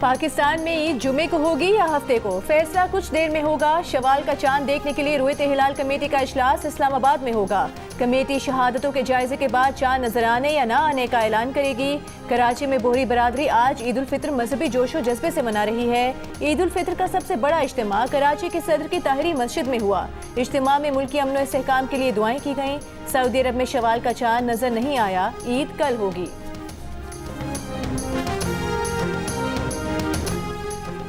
पाकिस्तान में ईद जुमे को होगी या हफ्ते को, फैसला कुछ देर में होगा। शवाल का चांद देखने के लिए रुयत हिलाल कमेटी का इजलास इस्लामाबाद में होगा। कमेटी शहादतों के जायजे के बाद चांद नजर आने या ना आने का ऐलान करेगी। कराची में बोहरी बरादरी आज ईद उल फित्र मजहबी जोशो जज्बे से मना रही है। ईद उल फित्र का सबसे बड़ा इज्तिमा कराची के सदर की ताहरी मस्जिद में हुआ। इज्तिमा में मुल्की अमन व इस्तेहकाम के लिए दुआएं की गईं। सऊदी अरब में शवाल का चांद नजर नहीं आया, ईद कल होगी।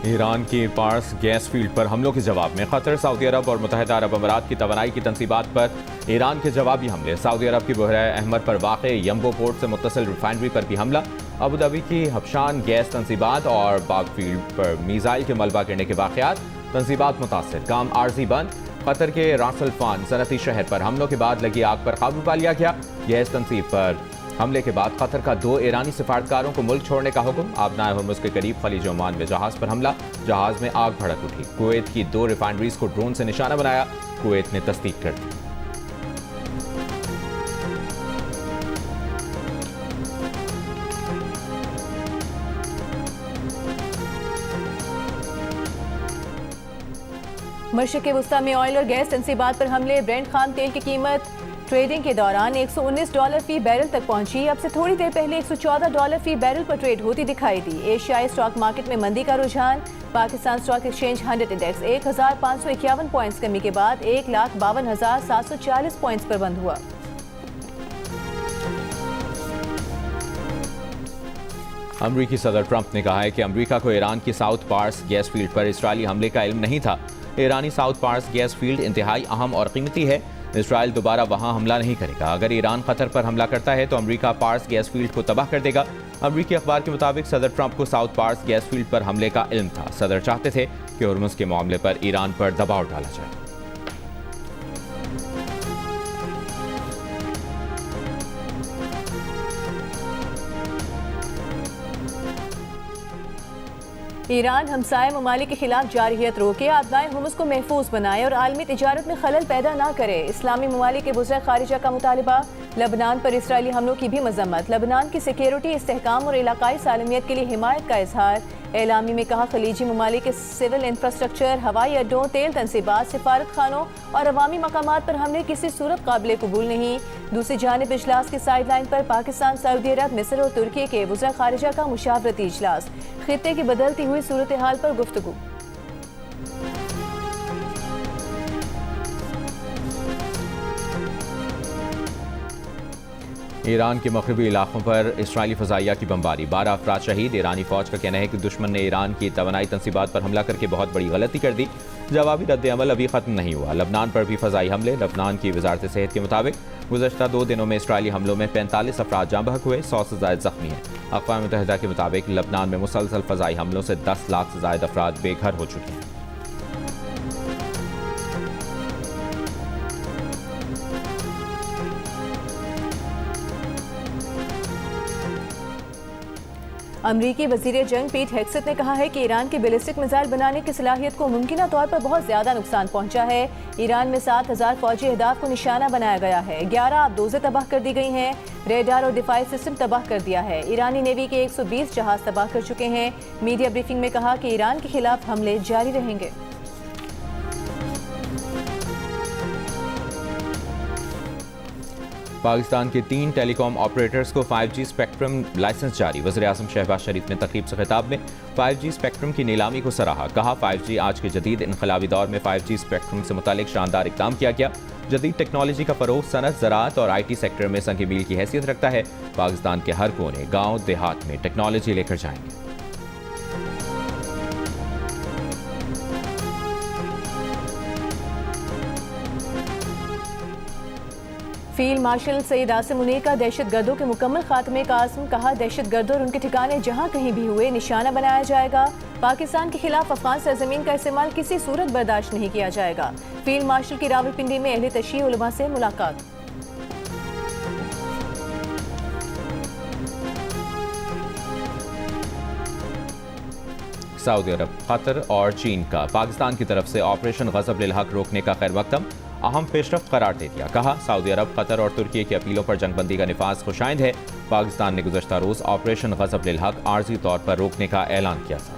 ईरान की पार्स गैस फील्ड पर हमलों के जवाब में कतर, सऊदी अरब और मुत्तहिदा अरब अमीरात की तवानाई की तनसीबात पर ईरान के जवाबी हमले। सऊदी अरब की बहर अहमद पर वाक़े यम्बो पोर्ट से मुत्तसिल रिफाइनरी पर भी हमला। अबू धाबी की हबशान गैस तनसीबात और बाग फील्ड पर मीज़ाइल के मलबा गिरने के वाक़यात, तनसीबात मुतासिर, काम आर्जी बंद। कतर के रास अल फान सनती शहर पर हमलों के बाद लगी आग पर काबू पा लिया गया। गैस तनसीब पर हमले के बाद कतर का 2 ईरानी सिफारतकारों को मुल्क छोड़ने का हुक्म। आबनाए हुर्मुज़ के करीब खलीज ओमान में जहाज़ पर हमला, जहाज़ में आग भड़क उठी। कुवैत की 2 रिफाइनरीज को ड्रोन से निशाना बनाया, कुवैत ने तस्दीक कर दी। मशरिक़ वस्ता में ऑयल और गैस तनसीबात पर हमले। ब्रेंट खाम तेल की कीमत ट्रेडिंग के दौरान $119 फी बैरल तक पहुंची। अब से थोड़ी देर पहले $114 फी बैरल पर ट्रेड होती दिखाई दी। एशियाई स्टॉक मार्केट में मंदी का रुझान। Pakistan stock exchange 100 index 1551 points कमी के बाद 1,52,740 पॉइंट्स पर बंद हुआ। अमरीकी सदर ट्रंप ने कहा है कि अमरीका को ईरान की साउथ पार्स गैस फील्ड पर इसराइली हमले का इल्म नहीं था। ईरानी साउथ पार्स गैस फील्ड इंतहाई अहम और कीमती है। इसराइल दोबारा वहां हमला नहीं करेगा। अगर ईरान कतर पर हमला करता है तो अमरीका पार्स गैस फील्ड को तबाह कर देगा। अमरीकी अखबार के मुताबिक सदर ट्रंप को साउथ पार्स गैस फील्ड पर हमले का इल्म था। सदर चाहते थे कि हुर्मुज़ के मामले पर ईरान पर दबाव डाला जाए। ईरान हमसाये ममालिक के खिलाफ जारहियत रोके, आबनाए हुर्मुज़ को महफूज बनाए और आलमी तिजारत में खलल पैदा ना करे। इस्लामी ममालिक के वज़ीर खारिजा का मुतालबा। लबनान पर इसराइली हमलों की भी मजम्मत। लबनान की सिक्योरिटी, इस्तेहकाम और इलाकाई सालमियत के लिए हिमायत का इजहार। एलामी में कहा खलीजी ममालिक के सिविल इंफ्रास्ट्रक्चर, हवाई अड्डों, तेल तनसीबात, सिफारत खानों और अवामी मकामात पर हमले किसी सूरत काबिल कबूल नहीं। दूसरी जानिब इजलास की साइड लाइन पर पाकिस्तान, सऊदी अरब, मिस्र और तुर्की के वज़ीर खारिजा का मुशावरती इजलास। खित्ते की बदलती हुई सूरत हाल पर गुफ्तगू। ईरान के मगरबी इलाकों पर इसराइली फ़ज़ाइया की बमबारी, 12 अफराद शहीद। ईरानी फ़ौज का कहना है कि दुश्मन ने ईरान की तवानाई तनसीबात पर हमला करके बहुत बड़ी गलती कर दी। जवाबी रद्द-ए-अमल अभी ख़त्म नहीं हुआ। लबनान पर भी फ़ज़ाई हमले। लबनान की वज़ारत सेहत के मुताबिक गुज़श्ता 2 दिनों में इसराइली हमलों में 45 अफराद जाँ बहक हुए, 100 से ज़ायद ज़ख्मी हैं। अक़वाम मुत्तहिदा के मुताबिक लबनान में मुसलसल फ़ज़ाई हमलों से 10 लाख से ज़ायद अफराद बेघर हो चुके हैं। अमरीकी वज़ीर जंग पीट हेग्सेथ ने कहा है कि ईरान की बैलिस्टिक मिसाइल बनाने की सलाहियत को मुमकिना तौर पर बहुत ज़्यादा नुकसान पहुंचा है। ईरान में 7,000 फौजी अहदाफ को निशाना बनाया गया है। 11 आबदोज़ें तबाह कर दी गई हैं। रेडार और दिफाई सिस्टम तबाह कर दिया है। ईरानी नेवी के 120 जहाज तबाह कर चुके हैं। मीडिया ब्रीफिंग में कहा कि ईरान के खिलाफ हमले जारी रहेंगे। पाकिस्तान के 3 टेलीकॉम ऑपरेटर्स को 5G स्पेक्ट्रम लाइसेंस जारी। वज़ीर-ए-आज़म शहबाज शरीफ ने तकरीब से खिताब में 5G स्पेक्ट्रम की नीलामी को सराहा। कहा 5G आज के जदीद इनकलाबी दौर में 5G स्पेक्ट्रम से मुतालिक शानदार इक़दाम किया गया। जदीद टेक्नोलॉजी का फ़रोग़ सनत, ज़राअत और IT सेक्टर में संग मील की हैसियत रखता है। पाकिस्तान के हर कोने, गाँव देहात में टेक्नोलॉजी लेकर जाएंगे। फील्ड मार्शल सईद आसिम मुनीर का दहशत गर्दों के मुकम्मल खात्मे का आज़म। कहा दहशत गर्द और उनके ठिकाने जहाँ कहीं भी हुए निशाना बनाया जाएगा। पाकिस्तान के खिलाफ अफगान सरजमीन का इस्तेमाल किसी सूरत बर्दाश्त नहीं किया जाएगा। फील्ड मार्शल की रावलपिंडी में अहले तशरीह उलमा से मुलाकात। सऊदी अरब, कतर और चीन का पाकिस्तान की तरफ से ऑपरेशन गज़ब लिल हक रोकने का खैर मकदम अहम पेशरफ्त करार दे दिया। कहा सऊदी अरब, कतर और तुर्की की अपीलों पर जंगबंदी का निफाज खुशाइंद है। पाकिस्तान ने गुज़श्ता रोज़ ऑपरेशन गज़ब लिल हक आर्जी तौर पर रोकने का ऐलान किया था।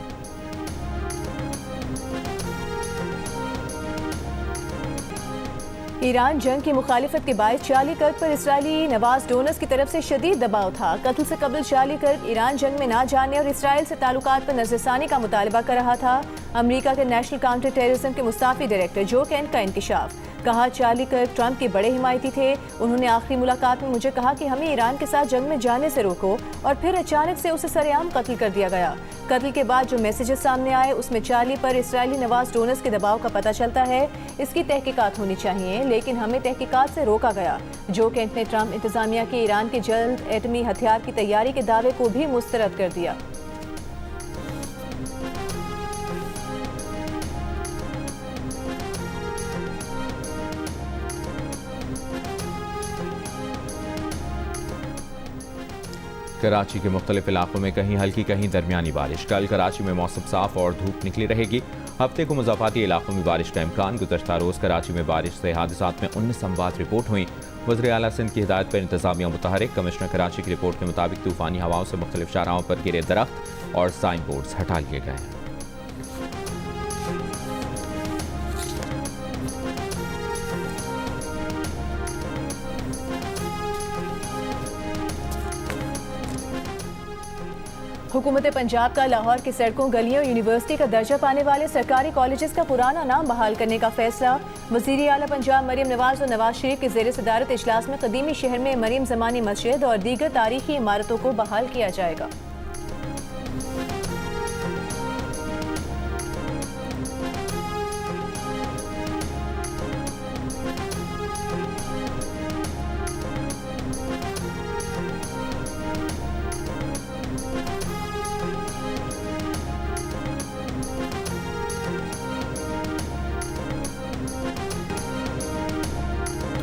ईरान जंग की मुखालिफत के बायस चार्ली कर्क पर इसराइली नवाज डोनर्स की तरफ से शदीद दबाव था। कत्ल से कबल चार्ली कर्क ईरान जंग में ना जाने और इसराइल से ताल्लुकात पर नजरसानी का मुतालबा कर रहा था। अमेरिका के नेशनल काउंटर टेररिज्म के मुस्ताफी डायरेक्टर जो कैंट का इंकिशाफ। कहा, चार्ली कर्क ट्रंप के बड़े हिमायती थे। उन्होंने आखिरी मुलाकात में मुझे कहा कि हमें ईरान के साथ जंग में जाने से रोको, और फिर अचानक से उसे सरेआम कत्ल कर दिया गया। कत्ल के बाद जो मैसेजेस सामने आए उसमें चार्ली पर इसराइली नवाज डोनर्स के दबाव का पता चलता है। इसकी तहकीकात होनी चाहिए, लेकिन हमें तहकीकात से रोका गया। जो कैंट ने ट्रंप इंतजामिया के ईरान के जल्द एटमी हथियार की तैयारी के दावे को भी मुस्तरद कर दिया। कराची के मुख्तलिफ इलाकों में कहीं हल्की कहीं दरमियानी बारिश। कल कराची में मौसम साफ और धूप निकली रहेगी। हफ्ते को मुज़ाफ़ाती इलाकों में बारिश का इम्कान। गुज़श्ता रोज़ कराची में बारिश से हादसात में 19 अमवात रिपोर्ट हुई। वज़ीर आला सिंध की हिदायत पर इंतज़ामिया मुतहरिक। कमिश्नर कराची की रिपोर्ट के मुताबिक तूफ़ानी हवाओं से मुख्तलिफ शाहराहों पर गिरे दरख्त और साइन बोर्ड्स हटा लिए गए हैं। हुकूमत पंजाब का लाहौर की सड़कों, गलियों, यूनिवर्सिटी का दर्जा पाने वाले सरकारी कॉलेजेस का पुराना नाम बहाल करने का फैसला। वज़ीर आला पंजाब मरियम नवाज और नवाज शरीफ के ज़ेर सदारत इजलास में कदीमी शहर में मरियम ज़मानी मस्जिद और दीगर तारीखी इमारतों को बहाल किया जाएगा।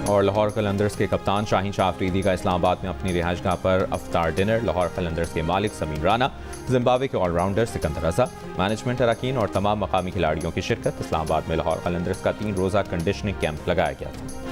और लाहौर कलंदर्स के कप्तान शाहीन शाह अफरीदी का इस्लामाबाद में अपनी रिहाइशगाह पर अफ्तार डिनर। लाहौर कलंदर्स के मालिक समीन राना, जिम्बाब्वे के ऑलराउंडर सिकंदर रजा, मैनेजमेंट अरकान और तमाम मकामी खिलाड़ियों की शिरकत। इस्लामाबाद में लाहौर कलंदर्स का 3 रोज़ा कंडीशनिंग कैंप लगाया गया था।